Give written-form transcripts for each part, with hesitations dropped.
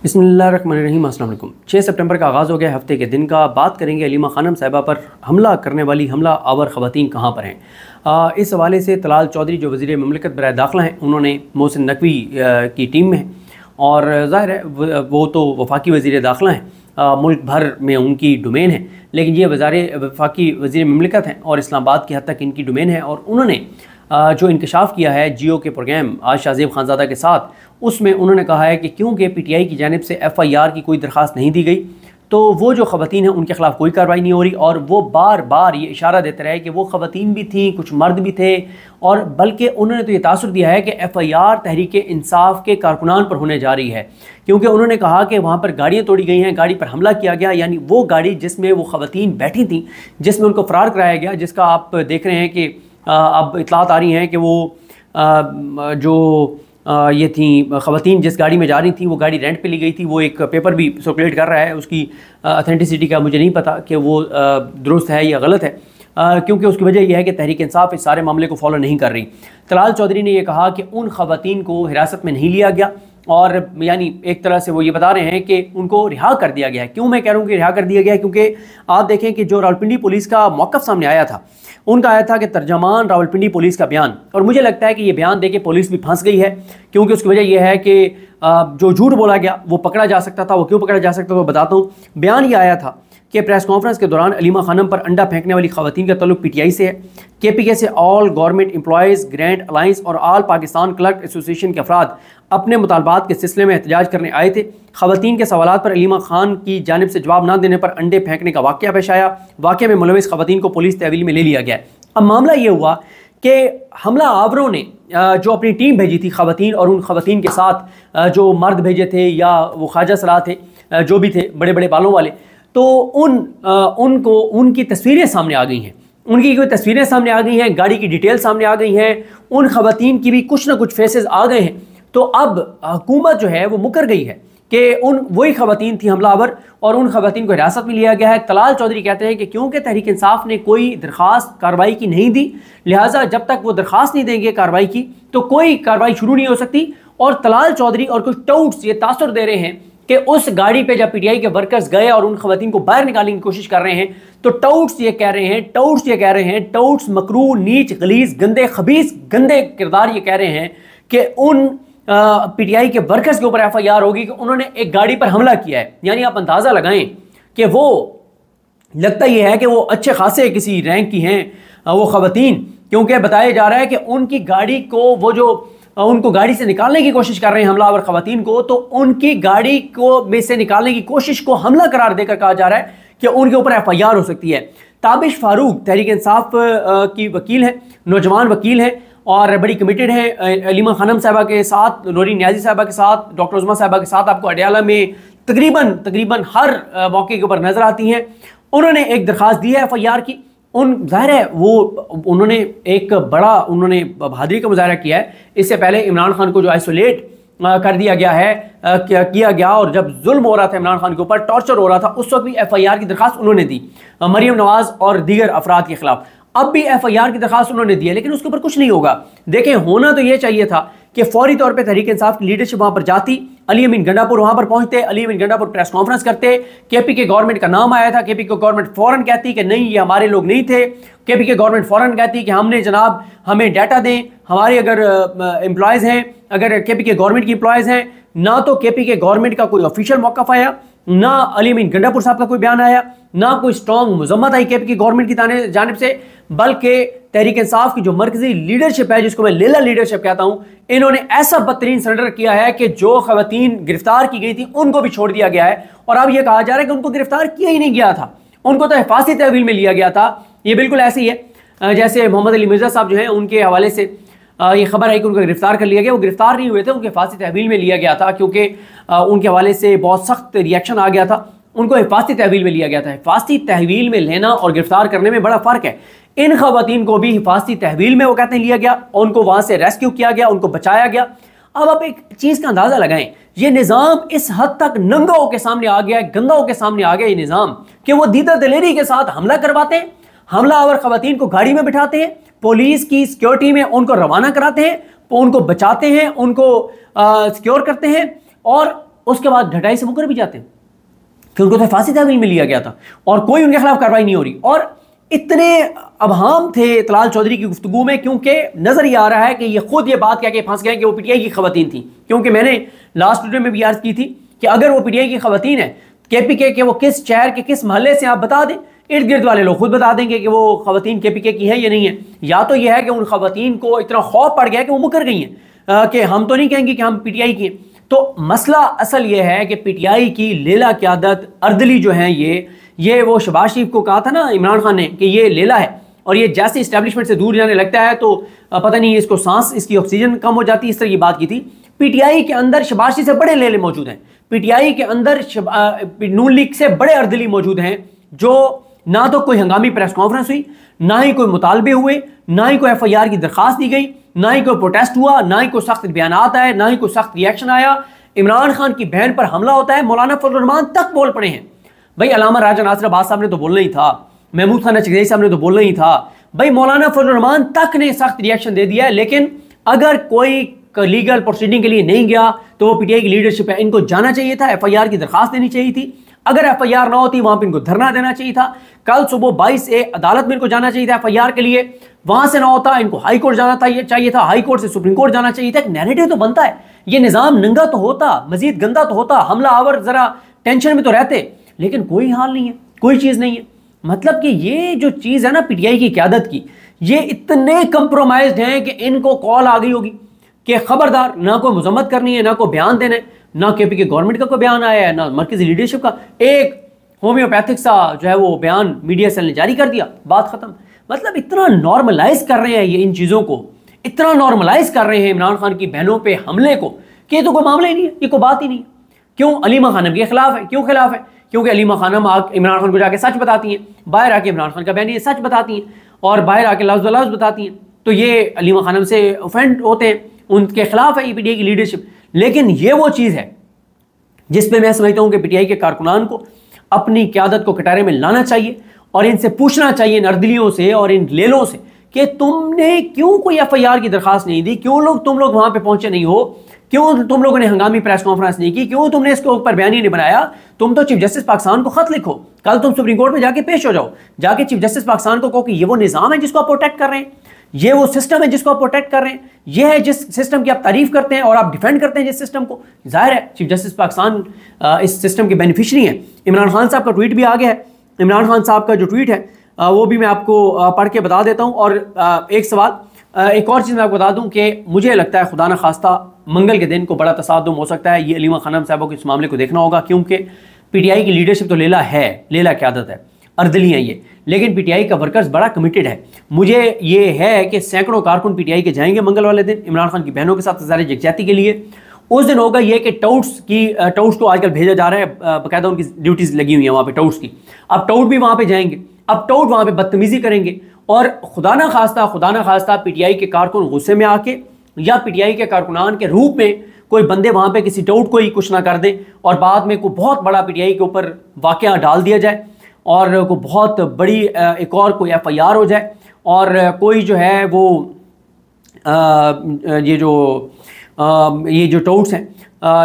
बिस्मिल्लाहिर्रहमानिर्रहीम। अस्सलाम वालेकुम। 6 सितंबर का आगाज़ हो गया हफ्ते के दिन का। बात करेंगे अलीमा खानम साहिबा पर हमला करने वाली हमला आवर ख़वातीन कहाँ पर हैं। इस हवाले से तलाल चौधरी जो वज़ीर ममलिकत बराए दाखिला हैं, उन्होंने मोहसिन नकवी की टीम में हैं और ज़ाहिर है वो तो वफाकी वज़ीर दाखिला हैं, मुल्क भर में उनकी डोमेन है, लेकिन ये वफाकी वज़ीर ममलिकत हैं और इस्लामाबाद की हद तक इनकी डोमेन है। और उन्होंने जो इंकशाफ किया है जियो के प्रोग्राम आज शाहज़ेब खानज़ादा के साथ, उसमें उन्होंने कहा है कि क्योंकि पीटीआई की जानिब से एफआईआर की कोई दरख्वास्त नहीं दी गई तो वो जो ख़वातीन हैं उनके ख़िलाफ़ कोई कार्रवाई नहीं हो रही। और वो बार बार ये इशारा देते रहे कि वो ख़वातीन भी थी, कुछ मर्द भी थे, और बल्कि उन्होंने तो ये तासुर दिया है कि एफआईआर तहरीक इंसाफ के कारकुनान पर होने जा रही है, क्योंकि उन्होंने कहा कि वहाँ पर गाड़ियाँ तोड़ी गई हैं, गाड़ी पर हमला किया गया, यानी वो गाड़ी जिसमें वो ख़वातीन बैठी थी, जिसमें उनको फ़रार कराया गया, जिसका आप देख रहे हैं कि अब इतलात आ रही हैं कि वो जो ये थी ख़वातीन जिस गाड़ी में जा रही थी वो गाड़ी रेंट पे ली गई थी। वो एक पेपर भी सर्कुलेट कर रहा है, उसकी अथेंटिसिटी का मुझे नहीं पता कि वो दुरुस्त है या गलत है, क्योंकि उसकी वजह यह है कि तहरीक इंसाफ इस सारे मामले को फॉलो नहीं कर रही। तलाल चौधरी ने यह कहा कि उन ख़वातीन को हिरासत में नहीं लिया गया और यानी एक तरह से वो ये बता रहे हैं कि उनको रिहा कर दिया गया है। क्यों मैं कह रहा हूँ कि रिहा कर दिया गया है, क्योंकि आप देखें कि जो रावलपिंडी पुलिस का मौक़िफ़ सामने आया था, उनका आया था कि तर्जमान रावलपिंडी पुलिस का बयान, और मुझे लगता है कि ये बयान देके पुलिस भी फंस गई है, क्योंकि उसकी वजह यह है कि जो झूठ बोला गया वो पकड़ा जा सकता था। वो क्यों पकड़ा जा सकता था वो बताता हूँ। बयान ये आया था कि प्रेस कॉन्फ्रेंस के दौरान अलीमा खानम पर अंडा फेंकने वाली ख़वातीन का तल्लुक पीटीआई से है। केपीके से all government employees grand alliance और ऑल पाकिस्तान क्लर्क एसोसिएशन के अफराद अपने मुतालबात के सिलसिले में एहतजाज करने आए थे। ख़वातीन के सवालात पर अलीमा खान की जानिब से जवाब न देने पर अंडे फेंकने का वाक़या पेश आया। वाक़े में मुलविस ख़वातीन को पुलिस तहवील में ले लिया गया। अब मामला ये हुआ कि हमला आवरों ने जो अपनी टीम भेजी थी ख़वातीन, और उन ख़वातीन के साथ जो मर्द भेजे थे या वो ख्वाजा सलाह थे, जो भी थे बड़े बड़े बालों वाले, तो उनको उनकी तस्वीरें सामने आ गई हैं, उनकी कोई तस्वीरें सामने आ गई हैं, गाड़ी की डिटेल सामने आ गई हैं, उन ख़वातीन की भी कुछ ना कुछ फेसेस आ गए हैं। तो अब हुकूमत जो है वो मुकर गई है कि वही ख़वातीन थी हमलावर और उन ख़वातीन को हिरासत में लिया गया है। तलाल चौधरी कहते हैं कि क्योंकि तहरीक इंसाफ ने कोई दरख्वास्त कार्रवाई की नहीं दी, लिहाजा जब तक वो दरख्वास्त नहीं देंगे कार्रवाई की तो कोई कार्रवाई शुरू नहीं हो सकती। और तलाल चौधरी और कुछ टाउट्स ये तासुर दे रहे हैं कि उस गाड़ी पे जब पीटीआई के वर्कर्स गए और उन ख़वातीन को बाहर निकालने की कोशिश कर रहे हैं तो टाउट्स ये कह रहे हैं, टाउट्स मकरू, नीच, गलीज, गंदे, खबीस, गंदे किरदार ये कह रहे हैं कि उन पीटीआई के वर्कर्स के ऊपर एफआईआर होगी कि उन्होंने एक गाड़ी पर हमला किया है। यानी आप अंदाज़ा लगाएं कि वो लगता ही है कि वो अच्छे खासे किसी रैंक की हैं वो ख़वातीन, क्योंकि बताया जा रहा है कि उनकी गाड़ी को वो जो उनको गाड़ी से निकालने की कोशिश कर रहे हैं हमलावर ख़वातीन को, तो उनकी गाड़ी को में से निकालने की कोशिश को हमला करार देकर कहा जा रहा है कि उनके ऊपर एफआईआर हो सकती है। ताबिश फारूक तहरीक इंसाफ की वकील हैं, नौजवान वकील हैं और बड़ी कमिटेड है अलीमा खानम साहिबा के साथ, नूरी नियाजी साहिबा के साथ, डॉक्टर उज़मा साहिबा के साथ। आपको अडयाला में तकरीबन हर मौके के ऊपर नजर आती हैं। उन्होंने एक दरख्वास्त दी है एफआईआर की। जाहिर है वो उन्होंने एक बड़ा बहादुरी का मुजाहरा किया है। इससे पहले इमरान खान को जो आइसोलेट कर दिया गया है किया गया, और जब जुल्म हो रहा था इमरान खान के ऊपर, टॉर्चर हो रहा था, उस वक्त भी एफआईआर की दरख्वास्त उन्होंने दी मरियम नवाज और दीगर अफराद के खिलाफ। अब भी एफआईआर की दरख्वास्त उन्होंने दी है, लेकिन उसके ऊपर कुछ नहीं होगा। देखें, होना तो ये चाहिए था कि फौरी तौर पे तहरीक इंसाफ की लीडरशिप वहां पर जाती, अली अमीन गंडापुर वहां पर पहुंचते, अली अमीन गंडापुर प्रेस कॉन्फ्रेंस करते, केपीके गवर्नमेंट का नाम आया था, केपीके गवर्नमेंट फौरन कहती कि नहीं ये हमारे लोग नहीं थे, केपीके गवर्नमेंट फौरन कहती कि हमने जनाब हमें डाटा दें, हमारे अगर एम्प्लॉयज़ हैं, अगर केपीके गवर्नमेंट की एम्प्लॉयज़ हैं। ना तो केपीके गवर्नमेंट का कोई ऑफिशियल मौक़िफ़ आया, ना अली अमीन गंडापुर साहब का कोई बयान आया, ना कोई स्ट्रॉन्ग मजम्मत आई केपीके गवर्नमेंट की जानिब से, बल्कि तहरीक इंसाफ की जो मरकजी लीडरशिप है, जिसको मैं लेला लीडरशिप कहता हूं, इन्होंने ऐसा बदतरीन सरेंडर किया है कि जो ख़वातीन गिरफ्तार की गई थी उनको भी छोड़ दिया गया है। और अब यह कहा जा रहा है कि उनको गिरफ्तार किया ही नहीं गया था, उनको तो हिफाजती तहवील में लिया गया था। ये बिल्कुल ऐसे ही है जैसे मोहम्मद अली मिर्ज़ा साहब जो हैं, उनके हवाले से ये खबर आई कि उनको गिरफ्तार कर लिया गया। वो गिरफ्तार नहीं हुए थे, उनके हिफाजती तहवील में लिया गया था, क्योंकि उनके हवाले से बहुत सख्त रिएक्शन आ गया था। उनको हिफाजती तहवील में लिया गया था। हिफाजती तहवील में लेना और गिरफ्तार करने में बड़ा फ़र्क है। इन ख़वातीन को भी हिफाजती तहवील में वो कहते हैं लिया गया, उनको वहाँ से रेस्क्यू किया गया, उनको बचाया गया। अब आप एक चीज़ का अंदाज़ा लगाएं, ये निज़ाम इस हद तक नंगा होकर सामने आ गया है, गंदा होकर सामने आ गया ये निज़ाम, कि वो दीदा दलेरी के साथ हमला करवाते हैं, हमलावर ख़वातीन को गाड़ी में बिठाते हैं, पुलिस की सिक्योरिटी में उनको रवाना कराते हैं, उनको बचाते हैं, उनको सिक्योर करते हैं, और उसके बाद ढटाई से मुकर भी जाते हैं कि उनको तो फांसी तहवील में लिया गया था और कोई उनके खिलाफ कार्रवाई नहीं हो रही। और इतने अबहाम थे तलाल चौधरी की गुफ्तगू में, क्योंकि नजर ये आ रहा है कि ये खुद ये बात कह के फंस गए कि वो पीटीआई की खवातीन थी। क्योंकि मैंने लास्ट वीडियो में भी अर्ज की थी कि अगर वो पीटीआई की खवातीन है, केपीके के वो किस शहर के किस महल्ले से आप बता दें, इर्द गिर्द वाले लोग खुद बता देंगे कि वो खवातीन केपीके की है या नहीं है। या तो यह है कि उन खवातीन को इतना खौफ पड़ गया कि वो मुकर गई हैं कि हम तो नहीं कहेंगे कि हम पीटीआई की हैं। तो मसला असल ये है कि पीटीआई की लेला क़यादत अर्दली जो है, ये वो शहबाज शरीफ को कहा था ना इमरान खान ने कि ये लेला है, और ये जैसे इस्टेब्लिशमेंट से दूर जाने लगता है तो पता नहीं इसको सांस, इसकी ऑक्सीजन कम हो जाती है, इस तरह की बात की थी। पीटीआई के अंदर शहबाज शरीफ से बड़े लेले मौजूद हैं, पीटीआई के अंदर नून लीग से बड़े अर्दली मौजूद हैं, जो ना तो कोई हंगामी प्रेस कॉन्फ्रेंस हुई, ना ही कोई मुतालबे हुए, ना ही कोई एफआईआर की दरखास्त दी गई, ना ही कोई प्रोटेस्ट हुआ, ना ही कोई सख्त बयान आए, ना ही कोई सख्त रिएक्शन आया। इमरान खान की बहन पर हमला होता है, मौलाना फजल रहमान तक बोल पड़े हैं। भाई अलामा राजा नासिर अब्बास साहब ने तो बोलना ही था, महमूद खान चकदेई साहब ने तो बोलना ही था, भाई मौलाना फजल रहमान तक ने सख्त रिएक्शन दे दिया है। लेकिन अगर कोई लीगल प्रोसीडिंग के लिए नहीं गया तो वो पीटीआई की लीडरशिप है, इनको जाना चाहिए था, एफआईआर की दरखास्त देनी चाहिए थी। अगर एफआईआर ना होती वहां पर इनको धरना देना चाहिए था। कल सुबह 22 अदालत में इनको जाना चाहिए था एफआईआर के लिए, वहां से ना होता इनको हाई कोर्ट जाना चाहिए था, हाई कोर्ट से सुप्रीम कोर्ट जाना चाहिए था। एक नैरेटिव तो बनता है, ये निजाम नंगा तो होता, मजीद गंदा तो होता, हमला आवर जरा टेंशन में तो रहते, लेकिन कोई हाल नहीं है, कोई चीज नहीं है। मतलब कि ये जो चीज है ना पीटीआई की क़यादत की, ये इतने कंप्रोमाइज्ड हैं कि इनको कॉल आ गई होगी कि खबरदार, ना कोई मजम्मत करनी है, ना कोई बयान देना है, ना केपीके गवर्नमेंट का कोई बयान आया है, ना मरकजी लीडरशिप का। एक होम्योपैथिक सा जो है वो बयान मीडिया सेल ने जारी कर दिया, बात खत्म। मतलब इतना नॉर्मलाइज कर रहे हैं ये इन चीज़ों को, इतना नॉर्मलाइज कर रहे हैं इमरान खान की बहनों पे हमले को कि ये तो कोई मामला ही नहीं है, ये कोई बात ही नहीं है। क्यों? अलीमा खानम के खिलाफ है। क्यों खिलाफ है? क्योंकि अलीमा खानम इमरान खान को जाके सच बताती हैं, बाहर आके इमरान खान का बयान ये सच बताती हैं और बाहर आके लफ्ज़ लफ्ज़ बताती हैं, तो ये अलीमा खानम से ऑफेंड होते हैं, उनके खिलाफ है पीटीआई की लीडरशिप। लेकिन ये वो चीज़ है जिसपे मैं समझता हूँ कि पीटीआई के कारकुनान को अपनी क़यादत को कटारे में लाना चाहिए और इनसे पूछना चाहिए, इन अर्दलियों से और इन लेलों से, कि तुमने क्यों कोई एफआईआर की दरखास्त नहीं दी, क्यों तुम लोग वहां पे पहुंचे नहीं हो, क्यों तुम लोगों ने हंगामी प्रेस कॉन्फ्रेंस नहीं की, क्यों तुमने इसके ऊपर बयान ही नहीं बनाया। तुम तो चीफ जस्टिस पाकिस्तान को खत लिखो, कल तुम सुप्रीम कोर्ट में जाके पेश हो जाओ, जाके चीफ जस्टिस पाकिस्तान को कहो कि ये वो निज़ाम है जिसको आप प्रोटेक्ट कर रहे हैं, ये वो सिस्टम है जिसको आप प्रोटेक्ट कर रहे हैं, ये है जिस सिस्टम की आप तारीफ करते हैं और आप डिफेंड करते हैं जिस सिस्टम को। जाहिर है चीफ जस्टिस पाकिस्तान इस सिस्टम के बेनिफिशरी हैं। इमरान खान साहब का ट्वीट भी आ गया है, इमरान खान साहब का जो ट्वीट है वो भी मैं आपको पढ़ के बता देता हूँ। और एक सवाल, एक और चीज़ मैं आपको बता दूँ कि मुझे लगता है खुदा न खास्ता मंगल के दिन को बड़ा तसादुम हो सकता है। ये अलीमा खानम साहबों को इस मामले को देखना होगा, क्योंकि पीटीआई की लीडरशिप तो लेला है, लेला क़यादत है, अर्दली है ये, लेकिन पीटीआई का वर्कर्स बड़ा कमिटेड है। मुझे ये है कि सैकड़ों कारकुन पीटीआई के जाएंगे मंगल वाले दिन इमरान खान की बहनों के साथ इज़हार यकजहती के लिए। उस दिन होगा ये कि टाउट्स को आजकल भेजा जा रहा है, बाकायदा उनकी ड्यूटीज़ लगी हुई है वहाँ पे टाउट्स की। अब टाउट भी वहाँ पे जाएंगे, अब टाउट वहाँ पे बदतमीज़ी करेंगे और खुदा ना खास्ता पीटीआई के कारकुन गुस्से में आके या पीटीआई के कारकुनान के रूप में कोई बंदे वहाँ पे किसी टाउट को ही कुछ ना कर दें और बाद में कोई बहुत बड़ा पीटीआई के ऊपर वाक़या डाल दिया जाए और कोई बहुत बड़ी एक और कोई एफआईआर हो जाए और कोई जो है वो ये जो टाउट्स हैं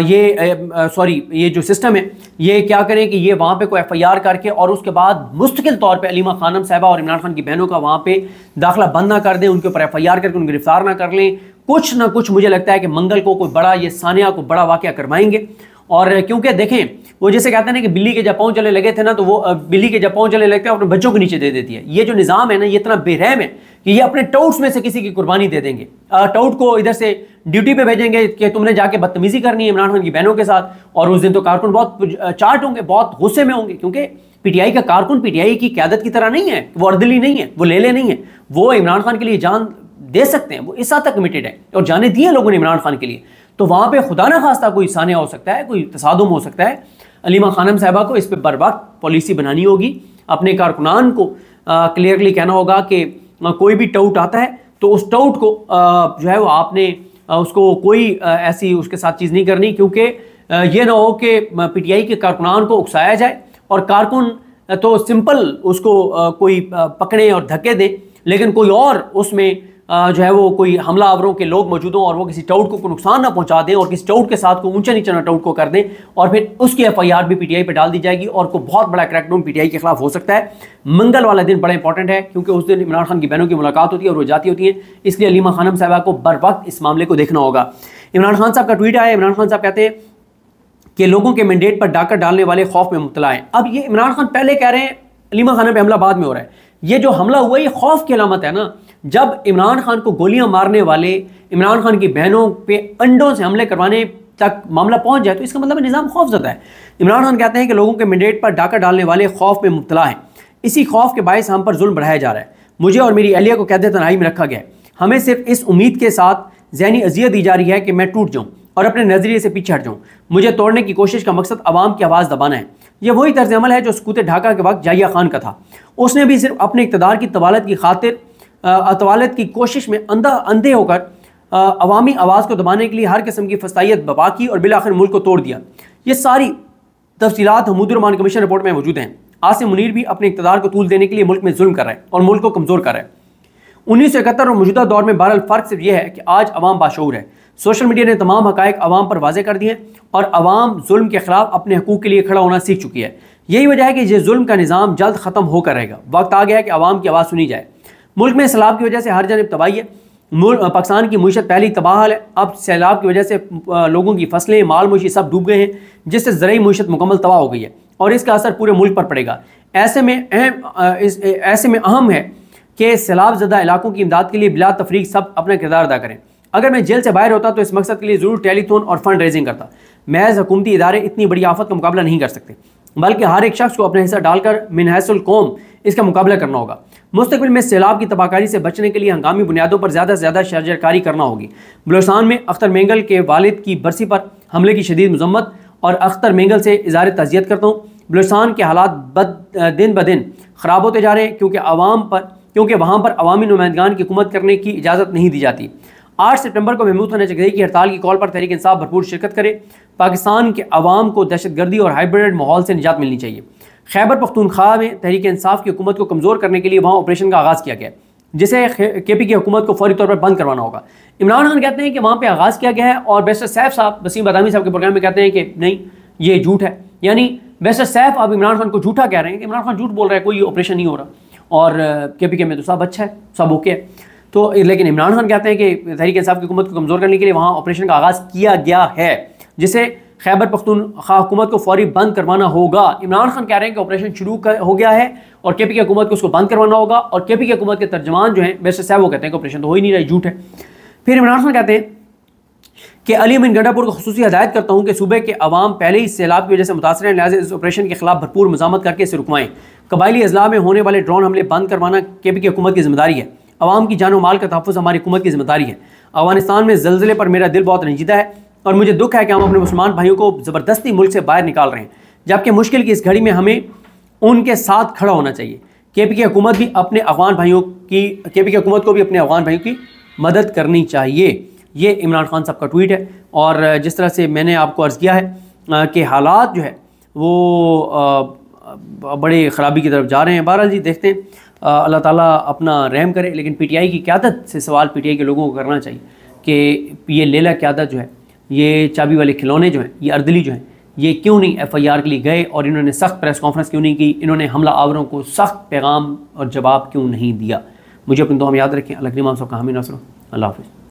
ये जो सिस्टम है ये क्या करें कि ये वहाँ पे कोई एफआईआर करके और उसके बाद मुस्तकिल तौर पे अलीमा खानम साहबा और इमरान खान की बहनों का वहाँ पे दाखिला बंद ना कर दें, उनके ऊपर एफआईआर करके उन्हें गिरफ्तार ना कर लें। कुछ ना कुछ मुझे लगता है कि मंगल को कोई बड़ा ये सानिया को बड़ा वाक़या करवाएंगे। और क्योंकि देखें वो जैसे कहते हैं ना कि बिल्ली के जब पाँव चले लगे थे ना, तो वो बिल्ली के जब पाँव चले लगते हैं अपने बच्चों को नीचे दे देती है। ये जो निज़ाम है ना ये इतना बेरहम है कि ये अपने टाउट्स में से किसी की कुर्बानी दे देंगे, टाउट को इधर से ड्यूटी पे भेजेंगे कि तुमने जाके बदतमीजी करनी है इमरान खान की बहनों के साथ। और उस दिन तो कारकुन बहुत चार्ट होंगे, बहुत गुस्से में होंगे, क्योंकि पीटीआई का कारकुन पीटीआई की क़यादत की तरह नहीं है, वो अर्दली नहीं है, वो लेले नहीं है, वो इमरान खान के लिए जान दे सकते हैं, वो इस हद तक कमिटेड है और जाने दिए लोगों ने इमरान खान के लिए। तो वहाँ पे खुदा ना खास्ता कोई सानिया हो सकता है, कोई तसादुम हो सकता है। अलीमा खानम साहबा को इस पर बर वक्त पॉलिसी बनानी होगी, अपने कारकुनान को क्लियरली कहना होगा कि कोई भी टाउट आता है तो उस टाउट को जो है वो आपने उसको कोई ऐसी उसके साथ चीज़ नहीं करनी, क्योंकि ये ना हो कि पीटीआई के कारकुनान को उकसाया जाए और कारकुन तो सिंपल उसको कोई पकड़े और धक्के दे, लेकिन कोई और उसमें जो है वो कोई हमला आवरों के लोग मौजूद हों और वो किसी टाउट को नुकसान ना पहुंचा दें और किसी टाउट के साथ को ऊंचा नीचा टाउट को कर दें और फिर उसकी FIR भी PTI पे डाल दी जाएगी और को बहुत बड़ा क्रैकडाउन PTI के खिलाफ हो सकता है। मंगल वाला दिन बड़ा इंपॉर्टेंट है क्योंकि उस दिन इमरान खान की बहनों की मुलाकात होती है और वो जाती होती है, इसलिए अलीमा खानम साहिबा को बर वक्त इस मामले को देखना होगा। इमरान खान साहब का ट्वीट आया। इमरान खान साहब कहते हैं कि लोगों के मैंडेट पर डाका डालने वाले खौफ में मुब्तला हैं। अब ये इमरान खान पहले कह रहे हैं अलीमा खानम पे हमला बाद में हो रहा है। ये जो हमला हुआ ये खौफ की अलामत है ना। जब इमरान खान को गोलियां मारने वाले इमरान खान की बहनों पे अंडों से हमले करवाने तक मामला पहुंच जाए तो इसका मतलब निज़ाम खौफजदा है। इमरान खान कहते हैं कि लोगों के मैंडेट पर डाका डालने वाले खौफ में मुब्तला हैं। इसी खौफ के बायस हम पर जुल्म बढ़ाया जा रहा है। मुझे और मेरी अहलिया को कैद तन्हाई में रखा गया है। हमें सिर्फ इस उम्मीद के साथ ज़हनी अजियत दी जा रही है कि मैं टूट जाऊँ और अपने नज़रिए से पीछे हट जाऊँ। मुझे तोड़ने की कोशिश का मकसद अवाम की आवाज़ दबाना है। यह वही तर्ज अमल है जो सकूत ढाका के वक्त जाहिया खान का था। उसने भी सिर्फ अपने इक़्तिदार की तवालत की खातिर तवालत की कोशिश में अंधे होकर अवामी आवाज़ को दबाने के लिए हर किस्म की फसाइयत बपा की और बिलाखिर मुल्क को तोड़ दिया। ये सारी तफसीलात हमीदुर रहमान कमीशन रिपोर्ट में मौजूद हैं। आसिम मुनीर भी अपने इक़्तिदार को तूल देने के लिए मुल्क में जुल्म कर रहा है और मुल्क को कमज़ोर कर रहा है। 1971 और मौजूदा दौर में बहरहाल फ़र्क सिर्फ यह है कि आज अवाम बाशऊर है। सोशल मीडिया ने तमाम हक़ाइक़ अवाम पर वाज़े कर दिए और अवाम जुल्म के खिलाफ अपने हकूक़ के लिए खड़ा होना सीख चुकी है। यही वजह है कि ये जुल्म का निज़ाम जल्द ख़त्म होकर रहेगा। वक्त आ गया है कि अवाम की आवाज़ सुनी जाए। मुल्क में सैलाब की वजह से हर जानब तबाही है। पाकिस्तान की मीशत पहले ही तबाह है। अब सैलाब की वजह से लोगों की फसलें माल मवेशी सब डूब गए हैं, जिससे ज़रई मीशत मुकम्मल तबाह हो गई है और इसका असर पूरे मुल्क पर पड़ेगा। ऐसे में अहम है कि सैलाब ज़दा इलाकों की इमदाद के लिए बिला तफरीक सब अपना किरदार अदा करें। अगर मैं जेल से बाहर होता तो इस मकसद के लिए ज़रूर टेलीथॉन और फंड रेजिंग करता। महज हुकूमती इदारे इतनी बड़ी आफत का मुकाबला नहीं कर सकते, बल्कि हर एक शख्स को अपना हिस्सा डालकर मिनहसुल कौम इसका मुकाबला करना होगा। मुस्तक़बिल में सैलाब की तबाहकारी से बचने के लिए हंगामी बुनियादों पर ज़्यादा से ज़्यादा शजरकारी करना होगी। बलूचिस्तान में अख्तर मेंगल के वालिद की बरसी पर हमले की शदीद मजम्मत और अख्तर मेंगल से इज़हार तज़ियत करता हूँ। बलूचिस्तान के हालात दिन ब दिन ख़राब होते जा रहे हैं क्योंकि वहाँ पर अवामी नुमाइंदगान की हुकूमत करने की इजाज़त नहीं दी जाती। 8 सितंबर को महमूद खान चकधरी की हड़ताल की कॉल पर तहरीक इंसाफ भरपूर शिरकत करे। पाकिस्तान के अवाम को दहशतगर्दी और हाइब्रिड माहौल से निजात मिलनी चाहिए। खैबर पख्तूनख्वा में तहरीक इंसाफ की हुकूमत को कमज़ोर करने के लिए वहाँ ऑपरेशन का आगाज़ किया गया, जिसे KP की हुकूमत को फौरी तौर पर बंद करवाना होगा। इमरान खान कहते हैं कि वहाँ पर आगाज़ किया गया है और बैरिस्टर सैफ साहब वसीम बदामी साहब के प्रोग्राम में कहते हैं कि नहीं, ये झूठ है। यानी बैरिस्टर सैफ अब इमरान खान को झूठा कह रहे हैं कि इमरान खान झूठ बोल रहा है, कोई ऑपरेशन नहीं हो रहा और KPK में तो सब अच्छा है, सब ओके है। तो लेकिन इमरान खान कहते हैं कि तहरीक इंसाफ की हुकूमत को कमज़ोर करने के लिए वहाँ ऑपरेशन का आगाज़ किया गया है, जिसे खैबर पख्तूनख्वा हुकूमत को फौरी बंद करवाना होगा। इमरान खान कह रहे हैं कि ऑपरेशन शुरू हो गया है और KPK हुकूमत को उसको बंद करवाना होगा और KPK हुकूमत के तर्जमान जो हैं बैरिस्टर साहब वो कहते हैं कि ऑपरेशन तो हो ही नहीं रहा, झूठ है। फिर इमरान खान कहते हैं कि अली अमीन गंडापुर को खुसूसी हदायत करता हूँ कि सूबे के अवाम पहले ही सैलाब की वजह से मुतासर हैं, लिहाजा इस ऑपरेशन के खिलाफ भरपूर मज़ामत करके इसे रुकवाएं। कबायली अजला में होने वाले ड्रोन हमले बंद करवाना KPK हुकूमत की जिम्मेदारी है। अवाम की जान व माल का तहफ़्फ़ुज़ हमारी हुकूमत की जिम्मेदारी है। अफगानिस्तान में ज़लज़ले पर मेरा दिल बहुत रंजीदा है और मुझे दुख है कि हम अपने मुसलमान भाइयों को ज़बरदस्ती मुल्क से बाहर निकाल रहे हैं, जबकि मुश्किल की इस घड़ी में हमें उनके साथ खड़ा होना चाहिए। KPK हुकूमत भी अपने अफगान भाइयों की KPK हुकूमत को भी अपने अफगान भाइयों की मदद करनी चाहिए। ये इमरान खान साहब का ट्वीट है। और जिस तरह से मैंने आपको अर्ज़ किया है कि हालात जो है वो बड़े ख़राबी की तरफ जा रहे हैं। बहरहाल जी देखते हैं, अल्लाह ताला अपना रहम करे। लेकिन PTI की क़यादत से सवाल PTI के लोगों को करना चाहिए कि ये लेला क़यादत जो है, ये चाबी वाले खिलौने जो हैं, ये अर्दली जो हैं, ये क्यों नहीं FIR के लिए गए और इन्होंने सख्त प्रेस कॉन्फ्रेंस क्यों नहीं की, इन्होंने हमला आवरों को सख्त पैगाम और जवाब क्यों नहीं दिया। मुझे अपनी दुआ में याद रखें। अल्लाह करीम आप सबका हामी नासर। अल्लाह हाफ़िज़।